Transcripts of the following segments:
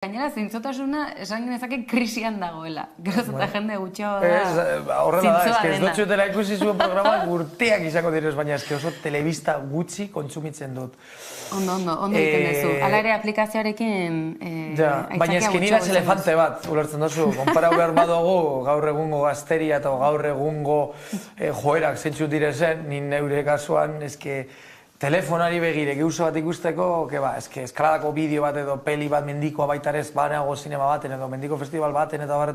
Gainera, zintzotasuna esan genezake krisian dagoela. Geroz eta jende gutxiago da. Horrela da, ez dutxutela ikusi zuen programak urteak izango direz, baina ez oso telebista gutxi kontsumitzen dut. Ondo egiten duzu. Hala ere aplikazioarekin baina ez nire elefante bat, ulertzen duzu. Konparau behar badugu gaur egungo gazteria eta gaur egungo joerak zeintzuk direzen, nin neure kasuan, telefonari begire geuza bat ikusteko, eskaladako bideo bat edo peli bat mendikoa baitarez banago zinema baten edo mendiko festival baten eta bar,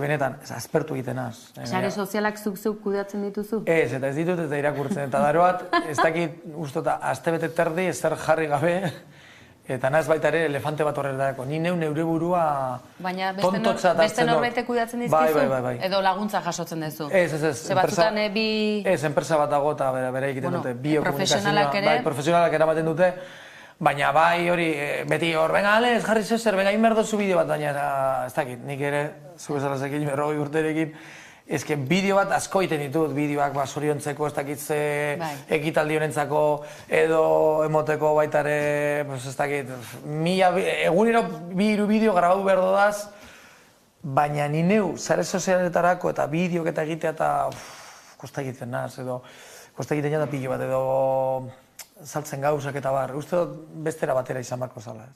benetan, aspertu egiten az. Sare sozialak zuk kudeatzen dituzu? Ez, eta ez ditut eta irakurtzen. Eta daroat, ez dakit ustota astebete terdi ezer jarri gabe, eta naz baita ere elefante bat horretarako. Ni neure burua tontotza hartzen dut. Beste norbaitek kudeatzen dizkizu? Bai. Edo laguntza jasotzen duzu? Ez. Ze batzutan Ez, enpresa bat dago eta bere egiten dute. Profesionalak ere? Bai, profesionalak eramaten dute. Baina bai hori, beti hor, venga, ale, ez jarri zezer, venga, inberdozu bideo bat, baina ez dakit, nik ere, zu bezalazekin, 40 urterekin, bideo bat asko egiten ditut, bideoak zoriontzeko, ez dakit ze ekitaldi honentzako, edo emoteko baitare, ez dakit, egunero bi hiru bideo grabatu behar dodaz, baina ni neu, sare sozialetarako eta bideok eta egitea eta kosta egiten naz, edo kosta egiten jata pilo bat, edo saltzen gauzak eta bar, uste dut bestera batera izan barko zala.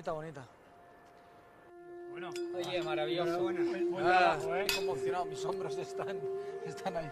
Está bonita. Bueno. Oye, maravilloso. Muy emocionado, mis hombros están ahí.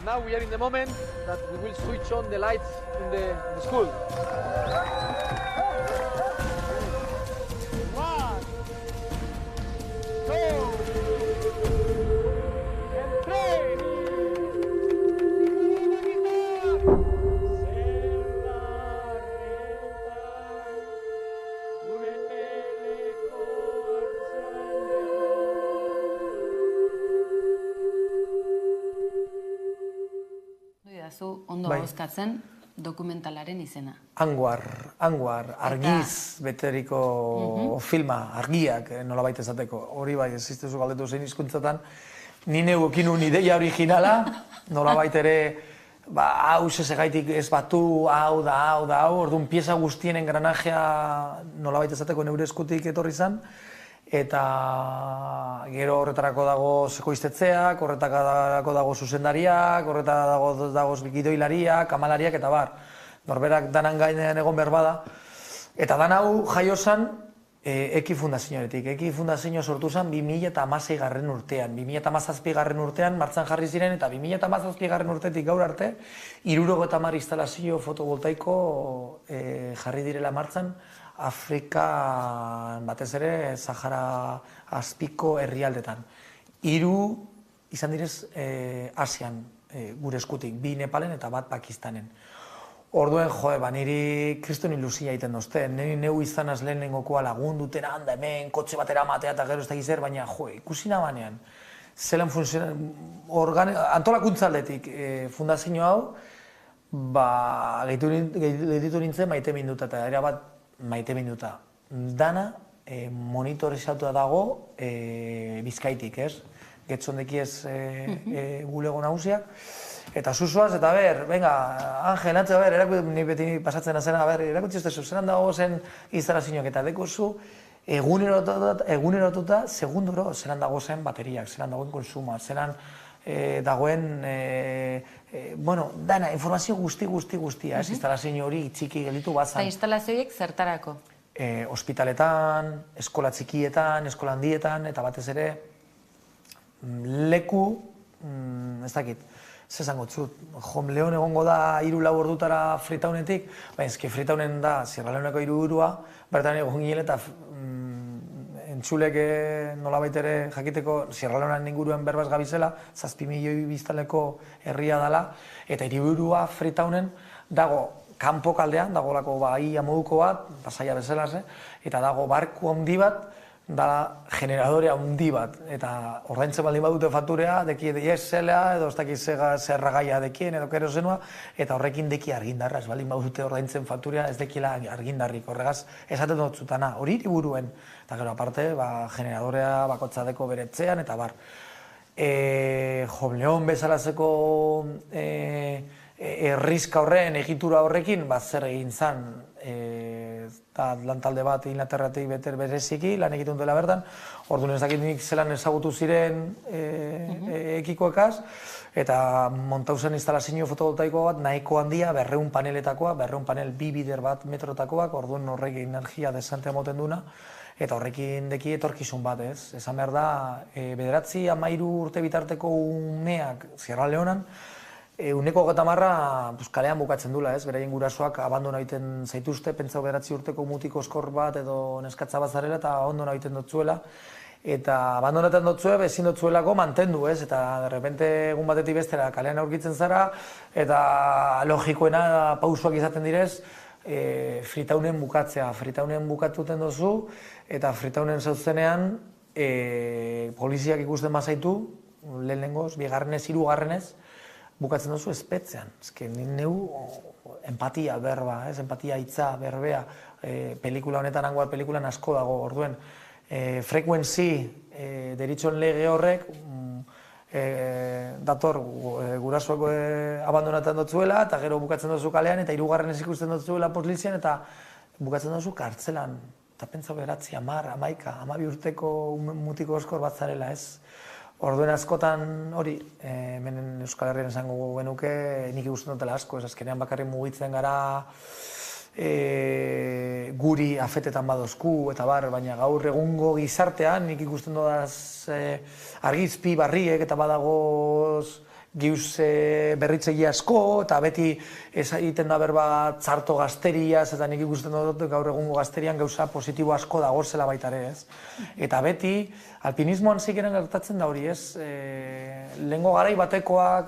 Now we are in the moment that we will switch on the lights in the school. 1, 2, and 3. Ondo gauzkatzen dokumentalaren izena. Anguar, argiz beteriko filma, argiak nolabait esateko. Hori bai, ez iztezu galdetu zein hizkuntzatan. Ni neukin un ideia originala, nolabait ere, hau segaitik ez batu, hau da, orduan pieza guztien engranajea nolabait esateko neure eskutik etorri zan. Eta gero horretarako dago sekoiztetzeak, horretarako dago zuzendariak, horretarako dago gidoilariak, kamalariak eta bar. Norberak danan gainean egon behar bada. Eta dan hau jaio zan Eki Fundazioaretik. Eki Fundazioa sortu zen 2016 garren urtean. 2017 garren urtean martxan jarri ziren eta 2017 garren urtetik gaur arte 70 instalazio fotovoltaiko jarri direla martxan Afrikan, batez ere, Sahara azpiko herrialdetan. 3 izan direz Asian gure eskutik, 2 Nepalen eta 1 Pakistanen. Orduen, niri kriston ilusia egiten dozte, niri neu izanaz lehenengokoa lagunduten, handa hemen, kotxe batera matea eta gero ez da gizer, baina ikusi nabanean, zelan antolakuntza aldetik fundazio hau, Gelditu nintzen maite minuta, eta erabat maite minuta. Dana monitorizatuta dago Bizkaitik, ez? Getzondeki ez gulego nagusiak. Eta zuzoaz, eta venga, Angel, antze, ni beti pasatzen azena, erakutsi ez dezu, zelan dago zen instalazioak, eta dekuzu egunerotuta segunduro zelan dago zen bateriak, zelan dagoen konsuma, zelan dagoen, dana, informazio guztia, ez? Instalazio hori txiki gelditu bazan. Eta instalazioiek zertarako? Ospitaletan, eskola txikietan, eskola handietan, eta batez ere leku, ez dakit, zezango txut, Home Leon egongo da 3-4 ordutara Fritaunetik, baina Fritaunen da Sierra Leoneko 3 burua, bertan egon gile eta entzulek nolabait ere jakiteko Sierra Leonan inguruan berbaz gabizela, 7 milioi biztanleko herria dela, eta 3 burua Fritaunen dago kanpo kaldean, dagolako ia moduko bat, pasaia bezala, eta dago barku handi bat, da generadore handi bat, eta ordaintzen baldin badute fakturea, deki diesela, edo ez dakit zerragaia dekien, edo kerosenua, eta horrekin deki argindarra, ez baldin badute ordaintzen fakturea, ez dekiela argindarrik, horregaz esaten dut zutana, hori hiriburuen, eta gero aparte, generadorea bakotzadeko beretzean, eta bar. Home Leon bezalazeko errizka horren, egitura horrekin, zer egin zan, lantalde bat Inglaterratik bereziki, lan egiten duela bertan, orduan ez dakit nik zelan ezagutu ziren ekikoekaz, eta montau zen instalazio fotovoltaiko bat nahiko handia, 200 paneletakoa, 200 panel 2 bider bat metrotakoak, orduan horrek energia desantea moten duna, eta horrekin deki etorkizun bat, ez? Esan behar da, 9-13 urte bitarteko umeak Sierra Leonan, 130 kalean bukatzen dula, ez? Beraien gurasoak abandona egiten zaituzte, pentsau 9 urteko mutiko eskor bat edo neskatza bat zarela eta abandona egiten dutzuela. Eta abandonatzen dutzue, ezin dutzuelako mantendu, ez? Eta derrepente egun batetik bestera kalean aurkitzen zara, eta logikoena pausoak izaten direz, Fritaunen bukatzea. Fritaunen bukatuten duzu, eta Fritaunen zauzenean poliziak ikusten bazaitu, lehenengoz, bigarrenez, hirugarrenez, bukatzen duzu espetzean. Ni neu empatia berba, empatia hitza, berbea, pelikula honetan, Anguar pelikulan asko dago, orduen, frequency deritzon lege horrek, dator gurasoak abandonatzen dutzuela, eta gero bukatzen duzu kalean, eta 3. ikusten dutzuela polizian, eta bukatzen duzu kartzelan. Eta pentsa 9, 10, 11, 12 urteko mutiko eskor bat zarela, ez? Orduen askotan hori, hemen Euskal Herrian esango genuke, nik ikusten dutela asko, ez azkenean bakarrik mugitzen gara guri afetetan badozku, eta baina gaur egungo gizartean, nik ikusten dudaz argizpi barriek eta badagoz giuz berritzegi asko, eta beti egiten da berba txarto gazteriaz, eta nik ikusten dut gaur egungo gazterian gauza positibo asko dagozela baitare, ez? Eta beti, alpinismoan zikeren gertatzen da hori, ez? Lehengo garai batekoak,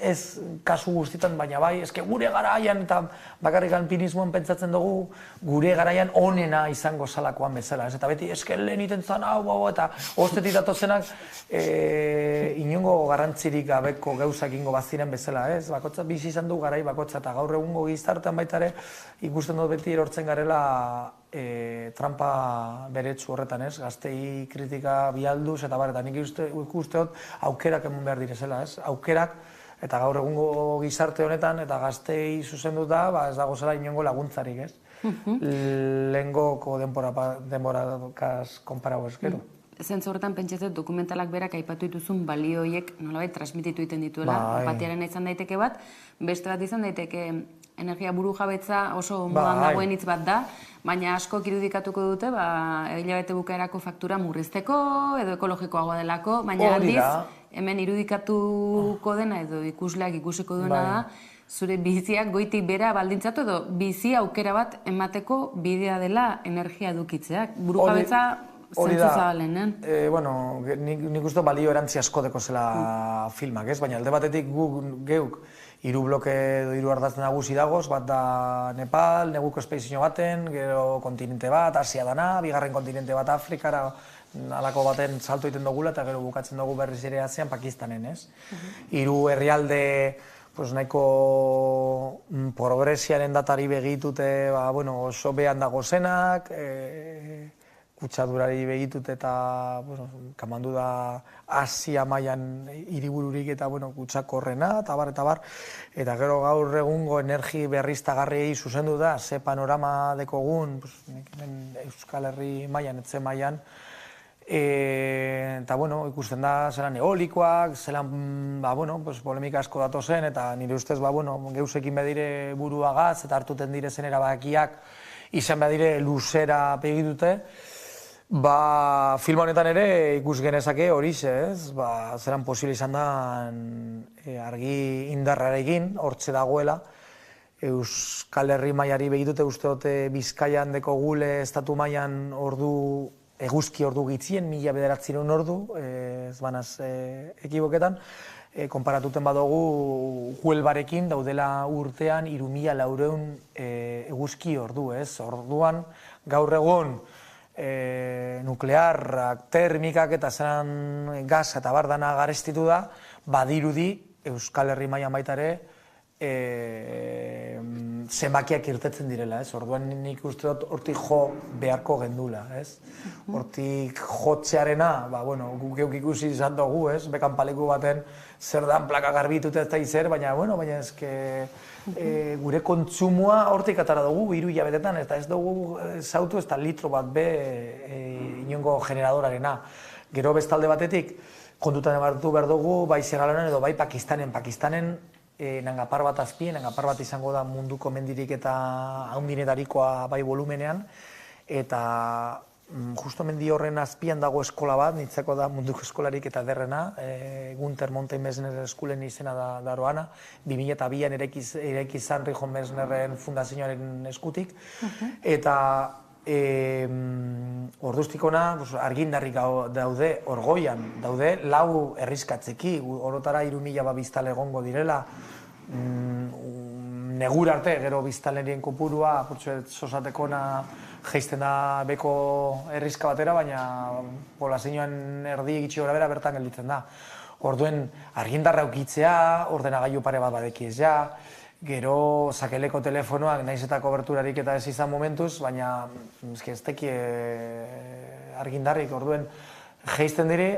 ez kasu guztietan, baina bai, eske gure garaian eta bakarrik alpinismoan pentsatzen dugu gure garaian onena izango zalakoan bezala, ez? Eta beti eske lehen iten zan, eta ostetik datozenak inongo garrantzirik gabeko gauzak ingo baziren bezala, ez? Bakotza bizi izan du garai bakotza, eta gaur egungo gizartean baita ere ikusten dut beti erortzen garela trampa beretsu horretan, ez? Gaztei kritika bialduz, eta nik ikusteot aukerak emon behar direzela, ez? Aukerak, eta gaur egungo gizarte honetan, eta gaztei zuzenduta, ez dago zela inongo laguntzarik, ez? Lehengoko denborakaz konparau ezkero. Zentzu horretan pentsatzen dokumentalak berak aipatu dituzun balioiek nolabait transmititu egiten dituela. Empatiaren izan daiteke bat, beste bat izan daiteke energia buru jabetza oso modan dagoen hitz bat da, baina asko irudikatuko dute, hilabete bukaerako faktura murrizteko edo ekologikoagoa delako, baina aldiz, hemen irudikatuko dena edo ikusleak ikusiko duena da, zure biziak goitik bera baldintzatu edo bizi aukera bat emateko bidea dela energia edukitzeak. Buru jabetza zentzu zabalenean. Nik uste balio erantzi asko deko zela filmak, ez? Baina alde batetik geuk 3 bloke edo 3 ardazten nagusi dagoz, bat da Nepal, neguko espedizio baten, gero kontinente bat, Asia dana, bigarren kontinente bat Afrikara, alako baten salto egiten dugula, eta gero bukatzen dugu berriz ere Asian, Pakistanen, ez? 3 herrialde nahiko progresiaren datari begitute oso behan dago zenak, kutsadurari begitute eta kamandu da Asia mailan hiribururik eta kutsakorrena, eta bar. Eta gero gaur egungo energi berriztagarriei zuzendu da, ze panorama dekogun, Euskal Herri mailan, etxe mailan, eta ikusten da zelan eolikoak, zelan polemika asko datozen, eta nire ustez geusekin bedire buruagaz eta hartuten dire zen erabakiak izan bedire luzera begitute. Film honetan ere ikus genezake horixe, zelan posible izan da argi indarrarekin, hortxe dagoela, Euskal Herri mailari begitute uste dute Bizkaian deko gule estatu mailan eguzki ordu gitzien, 1900 ordu, ez banaz ekiboketan, konparatuten badugu Huelvarekin daudela urtean 3400 eguzki ordu, ez? Orduan, gaur egun nuklearrak, termikak eta zelan gas eta bardana garestitu da, badirudi Euskal Herri mailan baita ere zenbakiak irtetzen direla, ez? Orduan nik uste dut hortik jo beharko gendula, ez? Hortik jotzearena, guk geuk ikusi izan dugu, ez? Bekan paleku baten zer dan plaka garbitute ez da izer, baina gure kontsumoa hortik atara dugu, 3 hilabetetan, eta ez dugu zautu ez da litro bat inongo generadorarena. Gero bestalde batetik, kontutan emartu behar dugu, bai Segalanen edo bai Pakistanen nangapar bat azpien, nangapar bat izango da munduko mendirik eta haundinetarikoa bai volumenean, eta justo mendi horren azpian dago eskola bat, nitzako da munduko eskolarik eta derrena, Gunter Mountain Messner eskulen izena daroana, 2002an eraiki zan Rijon Messnerren fundazioaren eskutik, eta orduztikona argindarrik daude, Orgoian daude, 4 errizkatzeki, orotara 3000 biztale egongo direla, negur arte, gero biztalerien kopurua, sosatekona geizten da beko errizka batera, baina poblazioan erdi egitxe gora bera bertan gelditzen da. Orduen argindarra ukitzea, ordenagailu pare bat badekiez ja, gero sakeleko telefonoak naiz eta koberturarik eta ez izan momentuz, baina ez teki argindarrik, orduen geizten dire,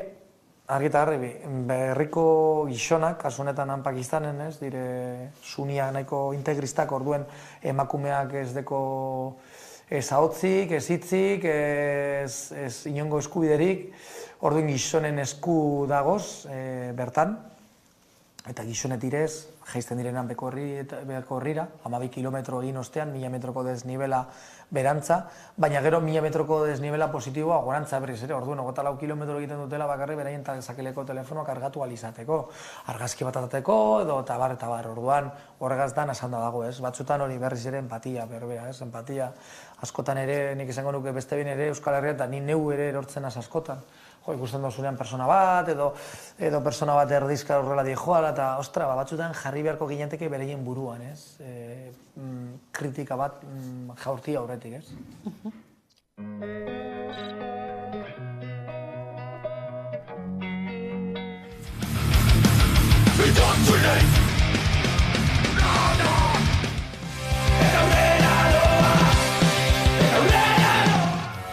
argita garri, berriko gizonak, kasu honetan han Pakistanen, ez, dire suniak nahiko integristak, orduen emakumeak ez deko ez ahotzik, ez hitzik, ez inongo eskubiderik, orduen gizonen esku dagoz bertan, eta gizonetirez, geizten direnan beko herrira, 12 kilometro egin ostean, 1000 metroko desnibela berantza, baina gero 1000 metroko desnibela positiboa gorantza berriz ere, orduan, 24 kilometro egiten dutela bakarri beraien sakeleko telefonoa kargatu alizateko, argazki bat atateko, edo eta bar, orduan, horregaz dan asanda dago, ez? Batzutan hori berriz ere empatia, berbea, ez? Empatia, askotan ere, nik izango nuke beste bin ere Euskal Herria, eta ni neu ere erortzen az askotan. Ikusten dozunean persona bat, edo persona bat erdizka horrela dijoala, eta ostra, batzutan jarri beharko gineteke bereien buruan, ez? Kritika bat jaurti aurretik, ez?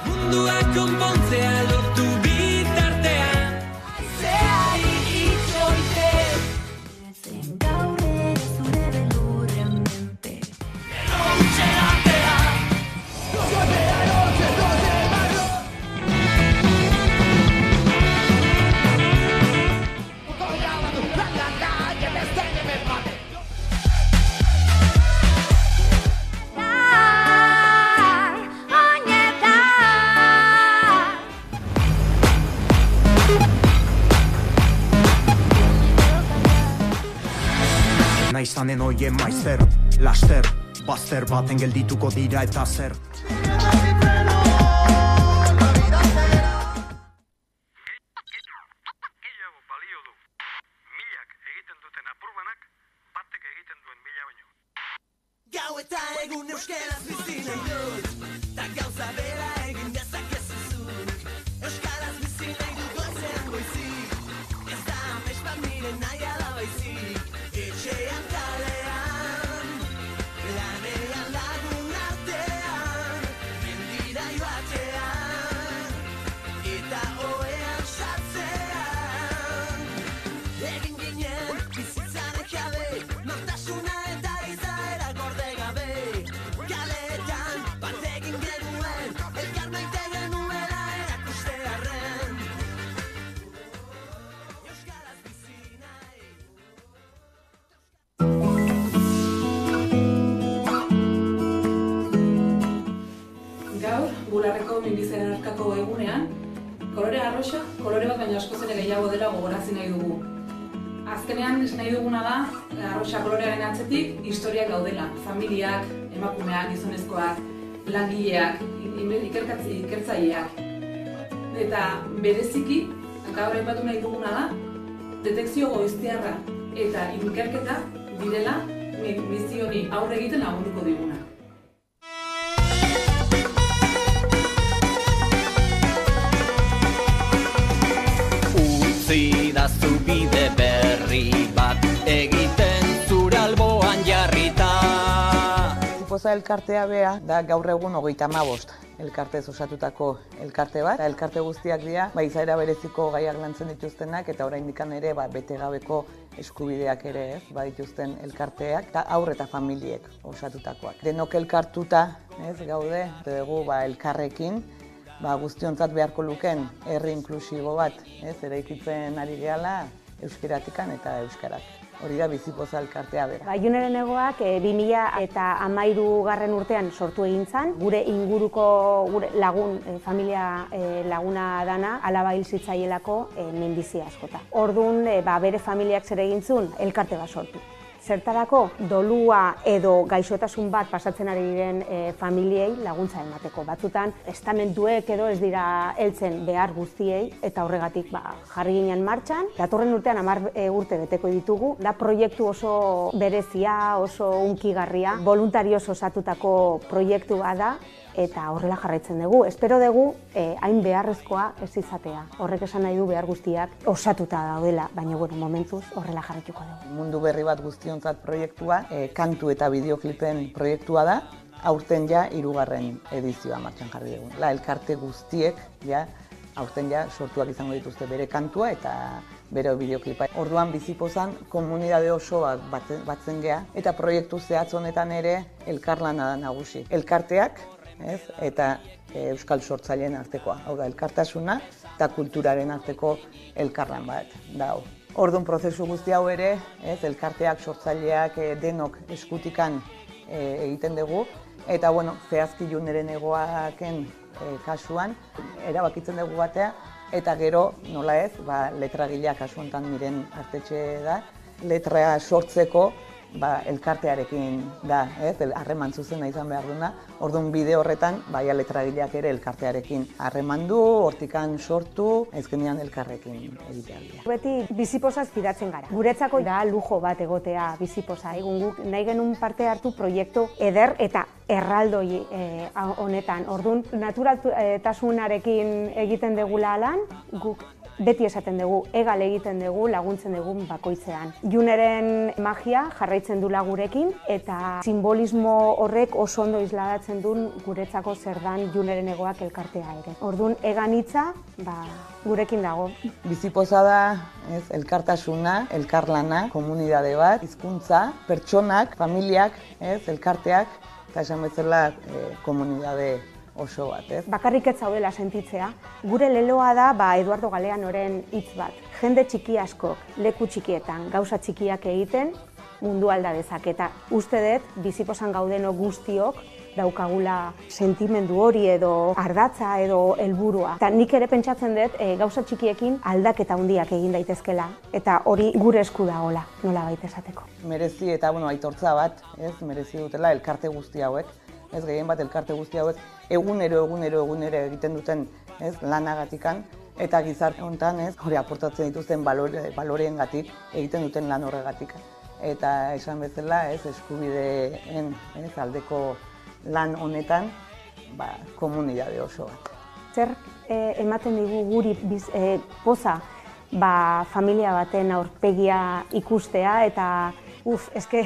Mundua konpontzea lortu bitartean Zeari itxoite Zen gaur ere zure beldurren mente Utxeratea Zotea noche doce barro Otorgabatu la que me estén me pate Naizanen oie maizer, laster, bazter baten geldituko dira eta zer. Gehiago balio du. Milak egiten duten apurbanak, batek egiten duen mila baino. Gau eta egun euskaraz bizi nahi dut Ta gauza bera egin dezakezu zuk Euskaraz bizi nahi dut goizean goizik Ez da amespat nire nahi ala baizik Etxean Kolore arroxa, kolore bat baina askoz ere gehiago dela gogorazi nahi dugu. Azkenean nahi duguna da, arroxa kolorearen atzetik, historiak gaudela. Familiak, emakumeak, gizonezkoak, langileak, ikertzaileak. Eta bereziki, gaur aipatu nahi duguna da, detekzio goiztiarra eta ikerketa direla misio honi aurre egiten lagunduko diguna. Utzi da zu bide berri bat egiten zure alboan jarrita. Zipoza elkartea bea da gaur egun 35 elkartez osatutako elkarte bat. Elkarte guztiak dira, izaera bereziko gaiak lantzen dituztenak eta oraindik ere betegabeko eskubideak ere badituzten elkarteak eta haur eta familiek osatutakoak. Denok elkartuta gaude, dugu elkarrekin, guztiontzat beharko luken herri inklusibo bat eraikitzen ari gehala euskeratikan eta euskarak. Hori da Bizipoza elkartea bera. Juneren Egoak 2013 urtean sortu egin zen, gure inguruko lagun, familia laguna dana, alaba hil zitzaielako minbizia askota. Orduan, bere familiak zer egin zuen, elkarte bat sortu. Zertarako dolua edo gaixotasun bat pasatzen ari diren familiei laguntza emateko. Batzutan, estamentuek edo ez dira heltzen behar guztiei eta horregatik jarri ginen martxan. Datorren urtean 10 urte beteko ditugu. Da proiektu oso berezia, oso hunkigarria, voluntarioz osatutako proiektu da eta horrela jarraitzen dugu. Espero dugu hain beharrezkoa ez izatea. Horrek esan nahi du behar guztiak osatuta daudela, baina momentuz horrela jarraituko dugu. Mundu berri bat guztiontzat proiektua, kantu eta bideoklipen proiektua da, aurten 3. edizioa martxan jarri dugu. Elkarte guztiek aurten sortuak izango dituzte bere kantua eta bere bideoklipa. Orduan Bizipozan komunitate oso batzen gea eta proiektu zehatz honetan ere elkarlana da nagusi. Elkarteak eta euskal sortzaileen artekoa. Hau da, elkartasuna eta kulturaren arteko elkarlan bat da. Orduan prozesu guzti hau ere, elkarteak, sortzaileak denok eskutikan egiten dugu. Eta, zehazki Juneren Egoaken kasuan, erabakitzen dugu batea, eta gero, nola ez, letragilea kasu honetan Miren Artetxe da, letra sortzeko elkartearekin da, harreman zuzena izan behar duna. Orduan bide horretan, letragileak ere elkartearekin harreman du, hortikan sortu, ezkenean elkarrekin egitea dira. Beti Bizipozaz fidatzen gara. Guretzako da lujo bat egotea Bizipoza. Guk nahi genuen parte hartu proiektu eder eta erraldoi honetan. Orduan, naturaltasunarekin egiten degula lan, guk beti esaten dugu, egal egiten dugu, laguntzen dugu bakoitzean. Juneren magia jarraitzen dula gurekin eta simbolismo horrek oso ondo isladatzen duen guretzako zer dan Juneren Egoak elkartea ere. Orduan, egan hitza, gurekin dago. Bizipoza da elkartasuna, elkarlana, komunitate bat, hizkuntza, pertsonak, familiak, elkarteak, eta esan bezala komunitate oso bat, Bakarrik ez zaudela sentitzea. Gure leloa da Eduardo Galeanoren hitz bat. Jende txiki askok, leku txikietan, gauza txikiak egiten, mundu alda dezaketa. Uste dut, Bizipozan gaudeno guztiok daukagula sentimendu hori edo ardatza edo helburua. Eta nik ere pentsatzen dut gauza txikiekin aldaketa handiak egin daitezkela. Eta hori gure esku dagoela, nola baita esateko. Merezi eta aitortza bat, merezi dutela elkarte guzti hauek. Gehien bat elkarte guzti hauek egunero egiten duten lanagatikan eta gizarte honetan hori aportatzen dituzten baloreengatik egiten duten lan horregatik. Eta esan bezala eskubideen aldeko lan honetan komunitate oso bat. Zer ematen digu guri poza familia baten aurpegia ikustea eta eske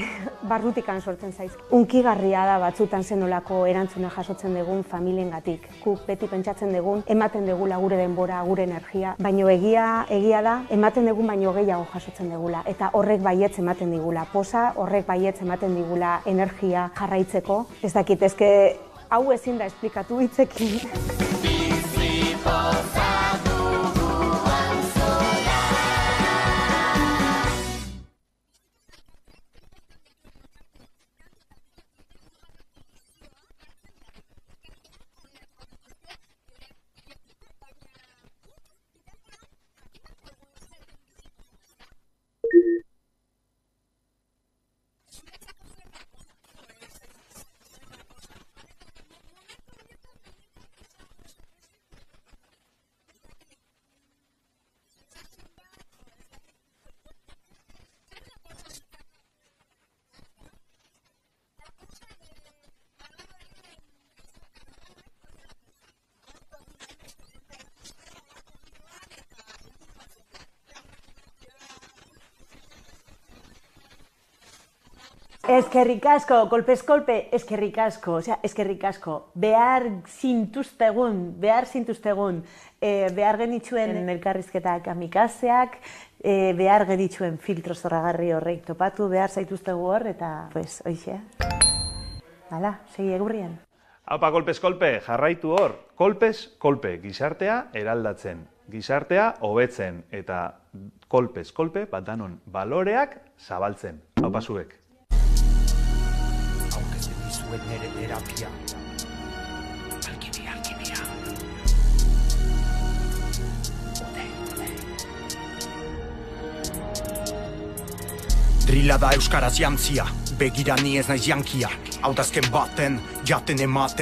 barrutikan sortzen zaiz. Unkigarria da batzutan zenolako erantzuna jasotzen dugun familiengatik. Guk beti pentsatzen dugun, ematen dugula gure denbora, gure energia, baino egia da, ematen dugun baino gehiago jasotzen dugula. Eta horrek baietz ematen digula poza, horrek baietz ematen digula energia jarraitzeko. Ez dakit, eske hau ezin da esplikatu hitzekin. Eskerrik asko, kolpez kolpe, eskerrik asko, eskerrik asko. Behar zintuztegun, behar genitxuen elkarrizketak amikazeak, behar genitxuen filtro zorragarri horreik topatu, behar zaituztegu hor, eta, pues, oixe. Hala, segi egurrian. Haupa, kolpez kolpe, jarraitu hor. Kolpez kolpe, gizartea eraldatzen, gizartea hobetzen, eta kolpez kolpe, bat danon baloreak zabaltzen. Haupa zuek. Nere terapia. Alkimia. Drila da euskaraz jantzia, begira ni ez naiz jankia. Hautazken baten, jaten ematen